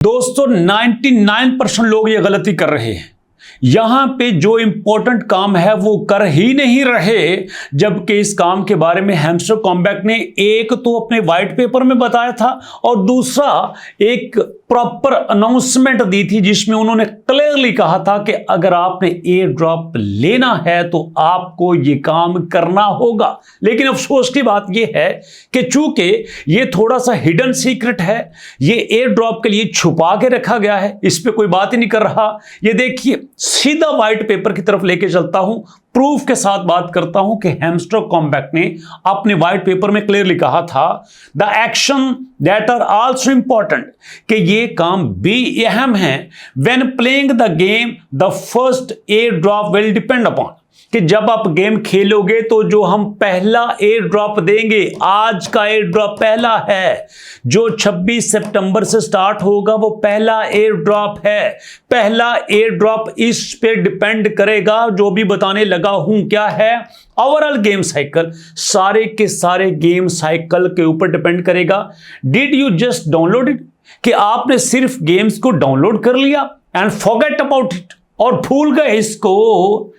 दोस्तों 99% लोग ये गलती कर रहे हैं। यहां पे जो इंपॉर्टेंट काम है वो कर ही नहीं रहे, जबकि इस काम के बारे में हैमस्टर कॉम्बैट ने एक तो अपने व्हाइट पेपर में बताया था और दूसरा एक प्रॉपर अनाउंसमेंट दी थी जिसमें उन्होंने क्लियरली कहा था कि अगर आपने एयर ड्रॉप लेना है तो आपको ये काम करना होगा। लेकिन अफसोस की बात यह है कि चूंकि ये थोड़ा सा हिडन सीक्रेट है, ये एयर ड्रॉप के लिए छुपा के रखा गया है, इस पे कोई बात ही नहीं कर रहा। ये देखिए, सीधा व्हाइट पेपर की तरफ लेके चलता हूं, प्रूफ के साथ बात करता हूं कि हैमस्टर कॉम्बैट ने अपने व्हाइट पेपर में क्लियरली कहा था the action that are also important, कि ये काम भी अहम है। When playing the game the first air drop will depend upon, कि जब आप गेम खेलोगे तो जो हम पहला एयर ड्रॉप देंगे, आज का एयर ड्रॉप पहला है, जो 26 सितंबर से स्टार्ट होगा वो पहला एयर ड्रॉप है। पहला एयर ड्रॉप इस पे डिपेंड करेगा, जो भी बताने लगा हूं क्या है, ओवरऑल गेम साइकिल, सारे के सारे गेम साइकिल के ऊपर डिपेंड करेगा। Did you just download it, कि आपने सिर्फ गेम्स को डाउनलोड कर लिया एंड फॉरगेट अबाउट इट, और भूल गए इसको,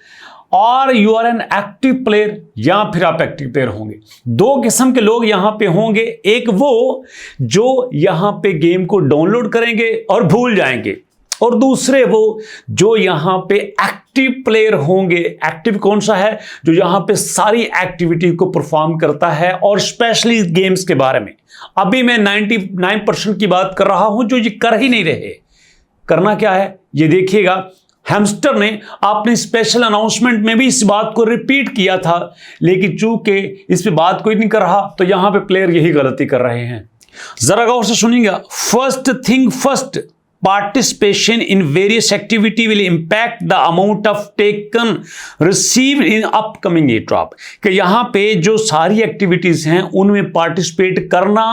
और you are an active player, या फिर आप एक्टिव प्लेयर होंगे। दो किस्म के लोग यहां पे होंगे, एक वो जो यहां पे गेम को डाउनलोड करेंगे और भूल जाएंगे, और दूसरे वो जो यहां पे एक्टिव प्लेयर होंगे। एक्टिव कौन सा है? जो यहां पे सारी एक्टिविटी को परफॉर्म करता है, और स्पेशली गेम्स के बारे में अभी मैं 99% की बात कर रहा हूं जो ये कर ही नहीं रहे। करना क्या है ये देखिएगा, हैमस्टर ने अपने स्पेशल अनाउंसमेंट में भी इस बात को रिपीट किया था, लेकिन चूंकि इस पे बात कोई नहीं कर रहा तो यहां पे प्लेयर यही गलती कर रहे हैं। जरा गौर से सुनिएगा। First thing first, participation in various activity will impact the amount of token received in upcoming airdrop, कि यहां पे जो सारी एक्टिविटीज हैं उनमें पार्टिसिपेट करना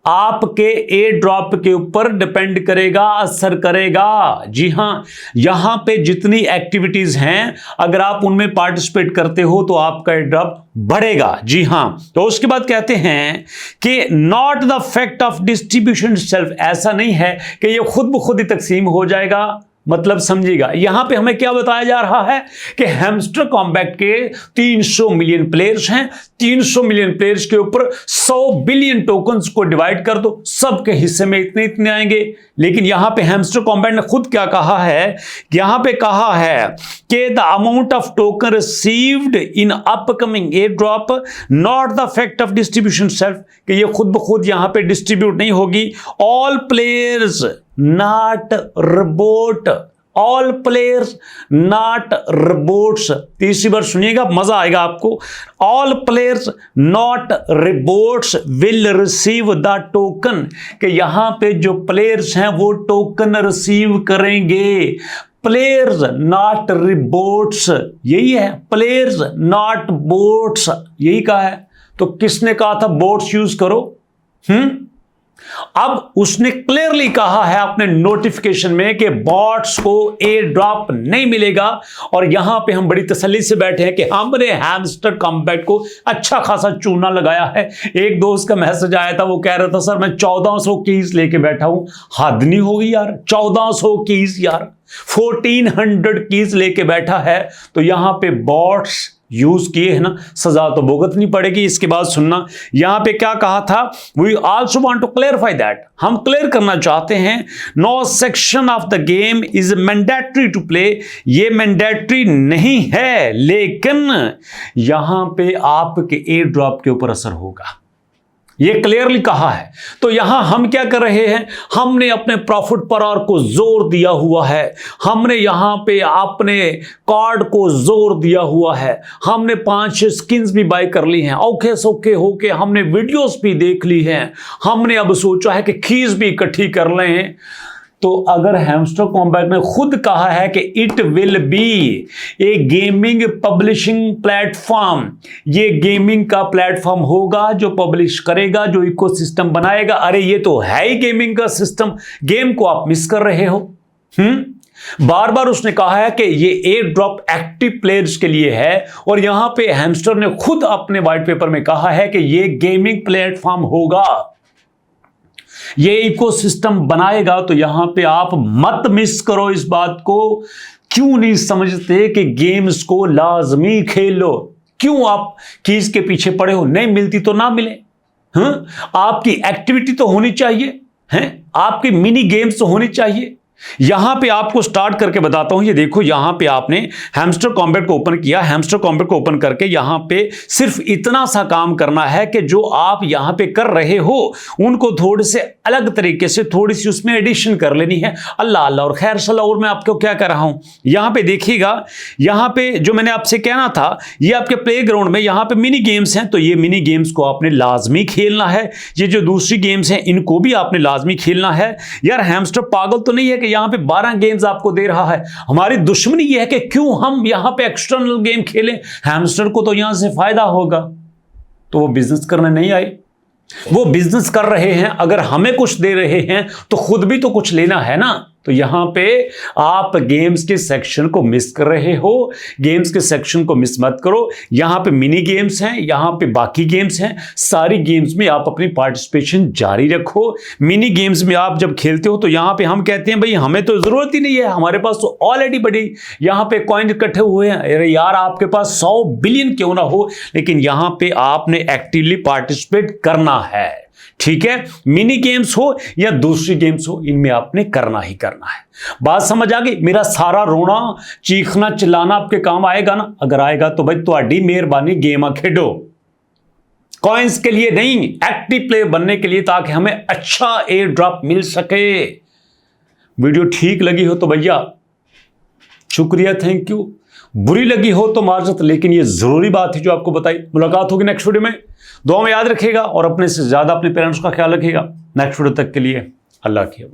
आपके एयर ड्रॉप के ऊपर डिपेंड करेगा, असर करेगा। जी हां, यहां पे जितनी एक्टिविटीज हैं अगर आप उनमें पार्टिसिपेट करते हो तो आपका एयर ड्रॉप बढ़ेगा। जी हां, तो उसके बाद कहते हैं कि not the fact of distribution self, ऐसा नहीं है कि ये खुद ब खुद ही तकसीम हो जाएगा। मतलब समझिएगा, यहां पे हमें क्या बताया जा रहा है कि हैमस्टर कॉम्बैट के 300 मिलियन प्लेयर्स हैं, 300 मिलियन प्लेयर्स के ऊपर 100 बिलियन टोकन्स को डिवाइड कर दो, सबके हिस्से में इतने इतने आएंगे। लेकिन यहां पे हैमस्टर कॉम्बैट ने खुद क्या कहा है, यहां पे कहा है कि the amount of token received in upcoming air drop not the fact of distribution self, कि ये खुद ब खुद यहां पे डिस्ट्रीब्यूट नहीं होगी। All players not robot, all players not robots. तीसरी बार सुनिएगा, मजा आएगा आपको। All players not robots will receive the token, कि यहां पे जो प्लेयर्स हैं वो टोकन रिसीव करेंगे। प्लेयर्स नॉट रोबोट्स, यही है, प्लेयर्स नॉट बोट्स, यही कहा है। तो किसने कहा था बोट्स यूज करो? अब उसने क्लियरली कहा है अपने नोटिफिकेशन में कि बॉट्स को एयर ड्रॉप नहीं मिलेगा, और यहां पे हम बड़ी तसल्ली से बैठे हैं कि हमने हैमस्टर कॉम्बैट को अच्छा खासा चूना लगाया है। एक दोस्त का मैसेज आया था, वो कह रहा था सर मैं 1400 कीज लेके बैठा हूं। हद नहीं होगी यार, 1400 कीज यार, 1400 कीज लेके बैठा है। तो यहां पे बॉट्स यूज किए है ना, सजा तो भुगतनी पड़ेगी। इसके बाद सुनना, यहां पे क्या कहा था, we also want to clarify that, हम क्लियर करना चाहते हैं, no section of the game is mandatory to play, ये मैंडेटरी नहीं है, लेकिन यहां पे आपके एयर ड्रॉप के ऊपर असर होगा, ये क्लियरली कहा है। तो यहां हम क्या कर रहे हैं, हमने अपने प्रॉफिट पर आवर को जोर दिया हुआ है, हमने यहां पे अपने कार्ड को जोर दिया हुआ है, हमने 5-6 स्किन्स भी बाय कर ली हैं, औखे सौखे होके हमने वीडियोस भी देख ली हैं, हमने अब सोचा है कि कीज भी इकट्ठी कर लें। तो अगर हैमस्टर कॉम्बैट ने खुद कहा है कि it will be A gaming publishing platform, ये गेमिंग का प्लेटफॉर्म होगा जो पब्लिश करेगा, जो इकोसिस्टम बनाएगा। अरे ये तो है ही गेमिंग का सिस्टम, गेम को आप मिस कर रहे हो। बार बार उसने कहा है कि ये एयर ड्रॉप एक्टिव प्लेयर्स के लिए है, और यहां पे हैमस्टर ने खुद अपने व्हाइट पेपर में कहा है कि ये गेमिंग प्लेटफॉर्म होगा। ये इकोसिस्टम बनाएगा। तो यहां पे आप मत मिस करो इस बात को। क्यों नहीं समझते कि गेम्स को लाजमी खेलो? क्यों आप कीज के पीछे पड़े हो? नहीं मिलती तो ना मिले। आपकी एक्टिविटी तो होनी चाहिए, हैं? आपकी मिनी गेम्स तो होनी चाहिए। यहां पे आपको स्टार्ट करके बताता हूं। ये देखो, यहां पे आपने हैमस्टर कॉम्बैट को ओपन किया। हैमस्टर कॉम्बैट को ओपन करके यहां पे सिर्फ इतना सा काम करना है कि जो आप यहां पे कर रहे हो उनको थोड़े से अलग तरीके से थोड़ी सी उसमें एडिशन कर लेनी है। अल्लाह अल्लाह और खैर सल्लाह। और मैं आपको क्या कर रहा हूं, यहां पे देखिएगा, यहां पे जो मैंने आपसे कहना था, ये आपके प्लेग्राउंड में यहां पे मिनी गेम्स हैं। तो ये मिनी गेम्स को आपने लाजमी खेलना है। ये जो दूसरी गेम्स हैं इनको भी आपने लाजमी खेलना है। यार हैमस्टर पागल तो नहीं है कि यहां पे 12 गेम्स आपको दे रहा है। हमारी दुश्मनी यह है कि क्यों हम यहां पे एक्सटर्नल गेम खेलें। हैमस्टर को तो यहां से फायदा होगा। तो वो बिजनेस करने नहीं आए, वो बिजनेस कर रहे हैं। अगर हमें कुछ दे रहे हैं तो खुद भी तो कुछ लेना है ना। तो यहां पे आप गेम्स के सेक्शन को मिस कर रहे हो। गेम्स के सेक्शन को मिस मत करो। यहां पे मिनी गेम्स हैं, यहां पे बाकी गेम्स हैं। सारी गेम्स में आप अपनी पार्टिसिपेशन जारी रखो। मिनी गेम्स में आप जब खेलते हो तो यहां पे हम कहते हैं भाई हमें तो जरूरत ही नहीं है, हमारे पास तो ऑलरेडी बड़ी यहां पे कॉइन इकट्ठे हुए हैं। अरे यार, आपके पास 100 बिलियन क्यों ना हो, लेकिन यहां पे आपने एक्टिवली पार्टिसिपेट करना है। ठीक है, मिनी गेम्स हो या दूसरी गेम्स हो, इनमें आपने करना ही करना है। बात समझ आ गई? मेरा सारा रोना चीखना चिल्लाना आपके काम आएगा ना? अगर आएगा तो भाई तुहाडी मेहरबानी गेम खेडो, कॉइंस के लिए नहीं, एक्टिव प्लेयर बनने के लिए, ताकि हमें अच्छा एयर ड्रॉप मिल सके। वीडियो ठीक लगी हो तो भैया शुक्रिया, थैंक यू। बुरी लगी हो तो माजरत, लेकिन ये जरूरी बात है जो आपको बताई। मुलाकात होगी नेक्स्ट वीडियो में। दुआ में याद रखिएगा और अपने से ज्यादा अपने पेरेंट्स का ख्याल रखिएगा। नेक्स्ट वीडियो तक के लिए अल्लाह की अमान।